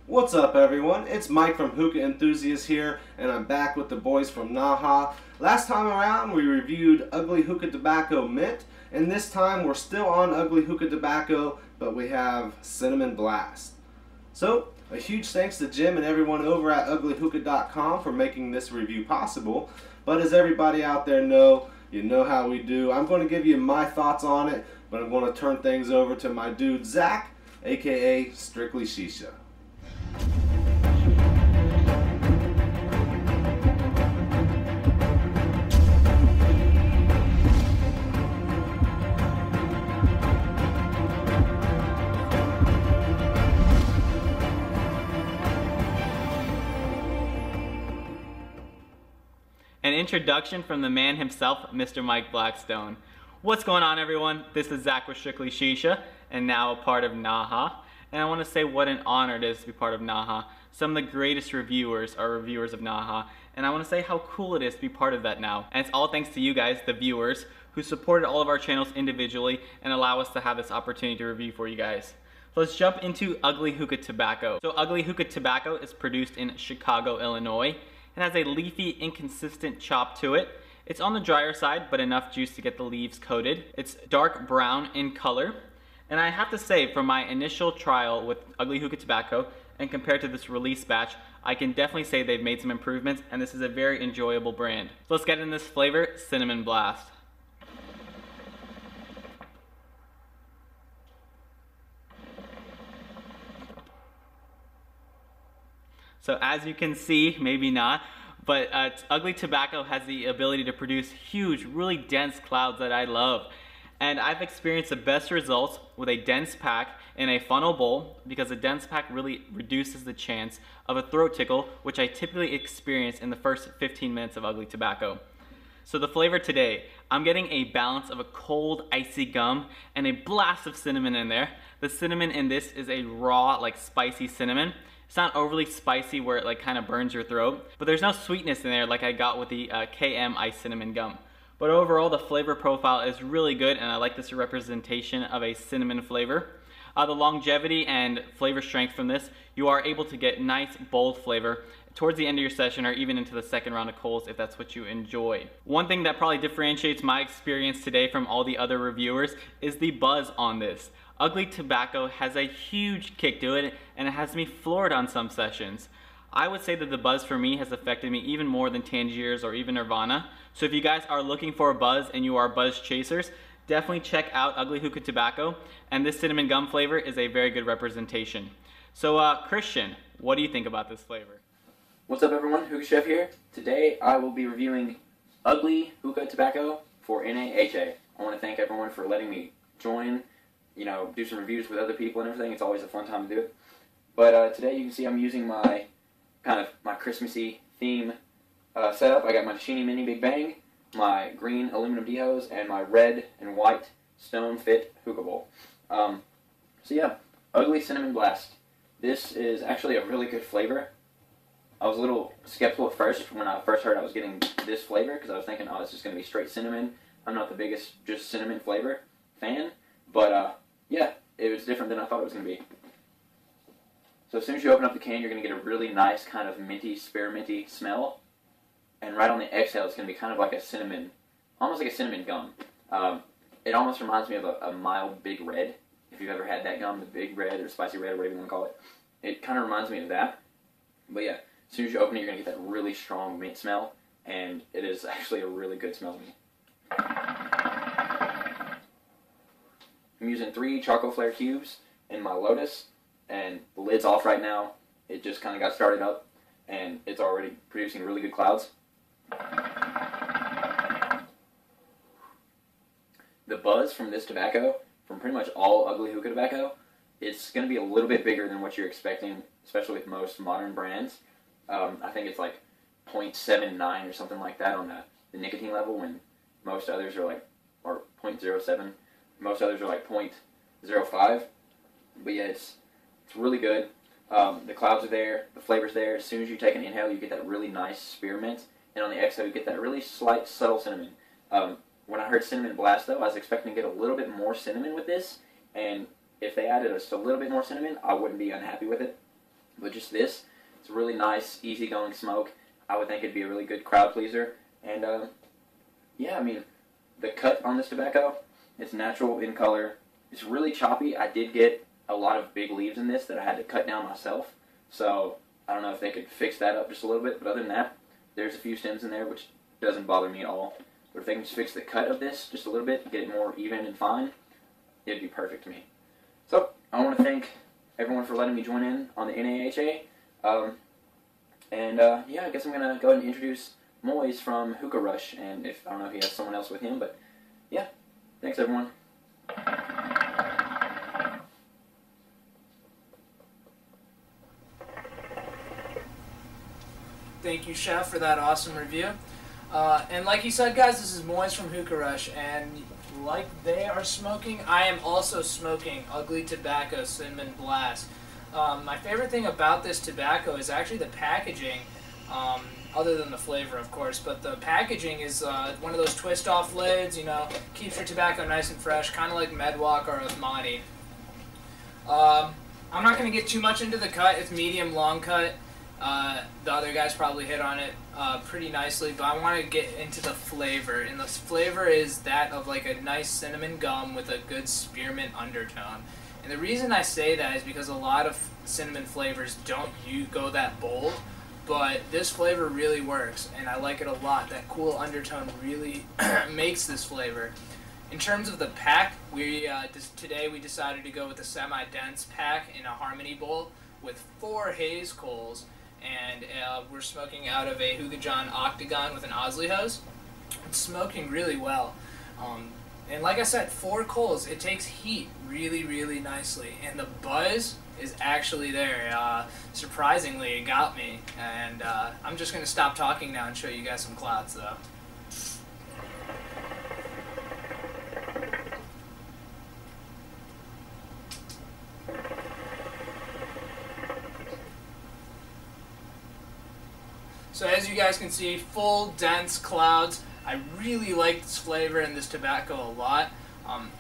What's up everyone, it's Mike from Hookah Enthusiast here, and I'm back with the boys from NAHA. Last time around we reviewed Ugly Hookah Tobacco Mint, and this time we're still on Ugly Hookah Tobacco, but we have Cinnamon Blast. So, a huge thanks to Jim and everyone over at uglyhookah.com for making this review possible. But as everybody out there know, you know how we do. I'm going to give you my thoughts on it, but I'm going to turn things over to my dude Zach, aka Strictly Shisha. An introduction from the man himself, Mr. Mike Blackstone. What's going on, everyone? This is Zach with Strictly Shisha, and now a part of NAHA. And I want to say what an honor it is to be part of NAHA. Some of the greatest reviewers are reviewers of NAHA, and I want to say how cool it is to be part of that now. And it's all thanks to you guys, the viewers, who supported all of our channels individually and allow us to have this opportunity to review for you guys. So let's jump into Ugly Hookah Tobacco. So Ugly Hookah Tobacco is produced in Chicago, Illinois. It has a leafy, inconsistent chop to it. It's on the drier side, but enough juice to get the leaves coated. It's dark brown in color. And I have to say, from my initial trial with Ugly Hookah Tobacco, and compared to this release batch, I can definitely say they've made some improvements, and this is a very enjoyable brand. So let's get in this flavor, Cinnamon Blast. So as you can see, maybe not, but Ugly Tobacco has the ability to produce huge, really dense clouds that I love. And I've experienced the best results with a dense pack in a funnel bowl, because a dense pack really reduces the chance of a throat tickle, which I typically experience in the first 15 minutes of Ugly Tobacco. So the flavor today, I'm getting a balance of a cold, icy gum and a blast of cinnamon in there. The cinnamon in this is a raw, like spicy cinnamon. It's not overly spicy where it like kind of burns your throat, but there's no sweetness in there like I got with the KM Ice Cinnamon Gum. But overall, the flavor profile is really good, and I like this representation of a cinnamon flavor. The longevity and flavor strength from this, you are able to get nice, bold flavor towards the end of your session or even into the second round of Coles if that's what you enjoy. One thing that probably differentiates my experience today from all the other reviewers is the buzz on this. Ugly Tobacco has a huge kick to it, and it has me floored on some sessions. I would say that the buzz for me has affected me even more than Tangiers or even Nirvana. So if you guys are looking for a buzz and you are buzz chasers, definitely check out Ugly Hookah Tobacco, and this cinnamon gum flavor is a very good representation. So Christian, what do you think about this flavor? What's up everyone, Hookah Chef here. Today I will be reviewing Ugly Hookah Tobacco for NAHA. I want to thank everyone for letting me join, do some reviews with other people and everything. It's always a fun time to do it. But today you can see I'm using my my Christmassy theme setup. I got my Sheeny Mini Big Bang, my green aluminum dehose, and my red and white stone fit hookah bowl. So yeah, Ugly Cinnamon Blast. This is actually a really good flavor. I was a little skeptical at first when I first heard I was getting this flavor, because I was thinking, oh, it's just going to be straight cinnamon. I'm not the biggest just cinnamon flavor fan, but yeah, it was different than I thought it was going to be. So as soon as you open up the can, you're going to get a really nice kind of minty, spearminty smell. And right on the exhale, it's going to be kind of like a cinnamon, almost like a cinnamon gum. It almost reminds me of a mild Big Red. If you've ever had that gum, the Big Red or Spicy Red or whatever you want to call it. It kind of reminds me of that. But yeah, as soon as you open it, you're going to get that really strong mint smell. And it is actually a really good smell to me. I'm using 3 Choco Flare cubes in my Lotus. And the lid's off right now. It just kind of got started up, and it's already producing really good clouds. The buzz from this tobacco, from pretty much all Ugly Hookah tobacco, it's going to be a little bit bigger than what you're expecting, especially with most modern brands. I think it's like 0.79 or something like that on the nicotine level, when most others are like, or 0.07. Most others are like 0.05. But yeah, it's really good. The clouds are there, the flavor's there. As soon as you take an inhale, you get that really nice spearmint, and on the exhale, you get that really slight, subtle cinnamon. When I heard Cinnamon Blast, though, I was expecting to get a little bit more cinnamon with this, and if they added just a little bit more cinnamon, I wouldn't be unhappy with it. But just this, it's a really nice, easygoing smoke. I would think it'd be a really good crowd pleaser. And yeah, I mean, the cut on this tobacco, it's natural in color. It's really choppy. I did get a lot of big leaves in this that I had to cut down myself. So I don't know if they could fix that up just a little bit. But other than that, there's a few stems in there, which doesn't bother me at all. But if they can just fix the cut of this just a little bit, get it more even and fine, it'd be perfect to me. So I want to thank everyone for letting me join in on the NAHA. Yeah, I guess I'm going to go ahead and introduce Moyes from Hookah Rush. And if I don't know if he has someone else with him, but yeah, thanks everyone. Thank you, Chef, for that awesome review. And like he said, guys, this is Moyes from Hookah Rush, and like they are smoking, I am also smoking Ugly Tobacco Cinnamon Blast. My favorite thing about this tobacco is actually the packaging, other than the flavor, of course, but the packaging is one of those twist-off lids, you know, keeps your tobacco nice and fresh, kind of like Medwalk or Osmani. I'm not going to get too much into the cut. It's medium long cut. The other guys probably hit on it pretty nicely, but I want to get into the flavor, and the flavor is that of like a nice cinnamon gum with a good spearmint undertone. And the reason I say that is because a lot of cinnamon flavors don't go that bold, but this flavor really works, and I like it a lot. That cool undertone really makes this flavor. In terms of the pack, today we decided to go with a semi-dense pack in a Harmony bowl with 4 haze coals, and we're smoking out of a Hookah John Octagon with an Osley hose. It's smoking really well. And like I said, 4 coals, it takes heat really, really nicely, and the buzz is actually there. Surprisingly, it got me, and I'm just going to stop talking now and show you guys some clouds, though. So as you guys can see, full, dense clouds. I really like this flavor and this tobacco a lot.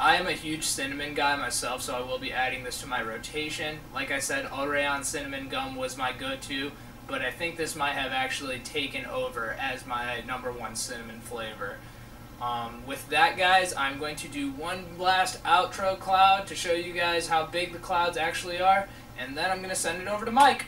I am a huge cinnamon guy myself, so I will be adding this to my rotation. Like I said, Aureon cinnamon gum was my go-to, but I think this might have actually taken over as my #1 cinnamon flavor. With that, guys, I'm going to do one last outro cloud to show you guys how big the clouds actually are, and then I'm going to send it over to Mike.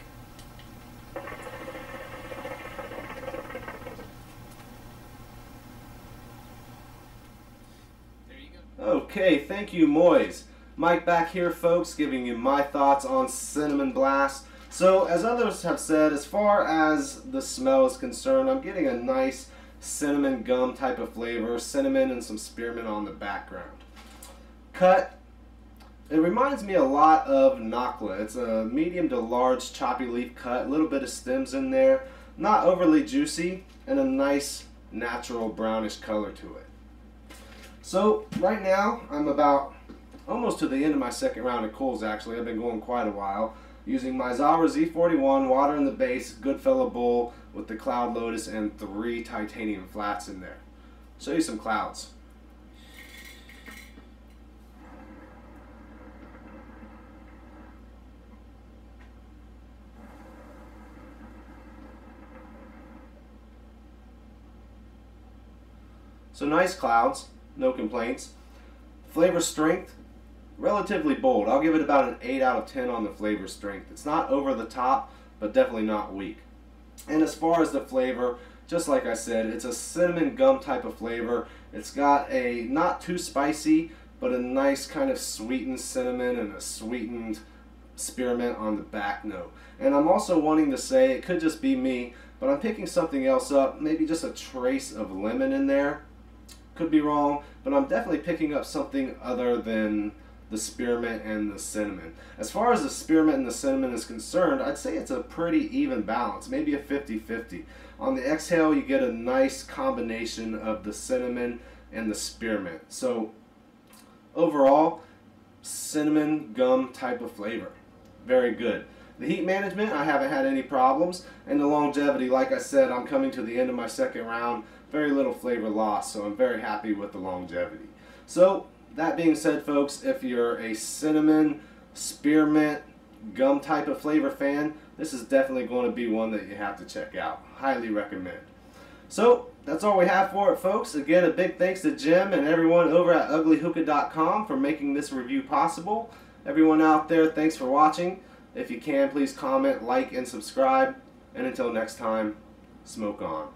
Okay, thank you, Moyes. Mike back here, folks, giving you my thoughts on Cinnamon Blast. So, as others have said, as far as the smell is concerned, I'm getting a nice cinnamon gum type of flavor, cinnamon and some spearmint on the background. Cut, it reminds me a lot of NAHA. It's a medium to large choppy leaf cut, a little bit of stems in there, not overly juicy, and a nice natural brownish color to it. So right now I'm about almost to the end of my second round of coals. Actually, I've been going quite a while using my Zara Z41, water in the base, Goodfella bowl with the Cloud Lotus and 3 titanium flats in there. Show you some clouds. So nice clouds. No complaints. Flavor strength, relatively bold. I'll give it about an 8 out of 10 on the flavor strength. It's not over the top, but definitely not weak. And as far as the flavor, just like I said, it's a cinnamon gum type of flavor. It's got a not too spicy, but a nice kind of sweetened cinnamon and a sweetened spearmint on the back note. And I'm also wanting to say, it could just be me, but I'm picking something else up, maybe just a trace of lemon in there. Could be wrong, but I'm definitely picking up something other than the spearmint and the cinnamon. As far as the spearmint and the cinnamon is concerned, I'd say it's a pretty even balance, maybe a 50-50. On the exhale, you get a nice combination of the cinnamon and the spearmint. So overall, cinnamon gum type of flavor. Very good. The heat management, I haven't had any problems. And the longevity, like I said, I'm coming to the end of my second round. Very little flavor loss, so I'm very happy with the longevity. So, that being said, folks, if you're a cinnamon, spearmint, gum type of flavor fan, this is definitely going to be one that you have to check out. Highly recommend. So that's all we have for it, folks. Again, a big thanks to Jim and everyone over at uglyhookah.com for making this review possible. Everyone out there, thanks for watching. If you can, please comment, like, and subscribe. And until next time, smoke on.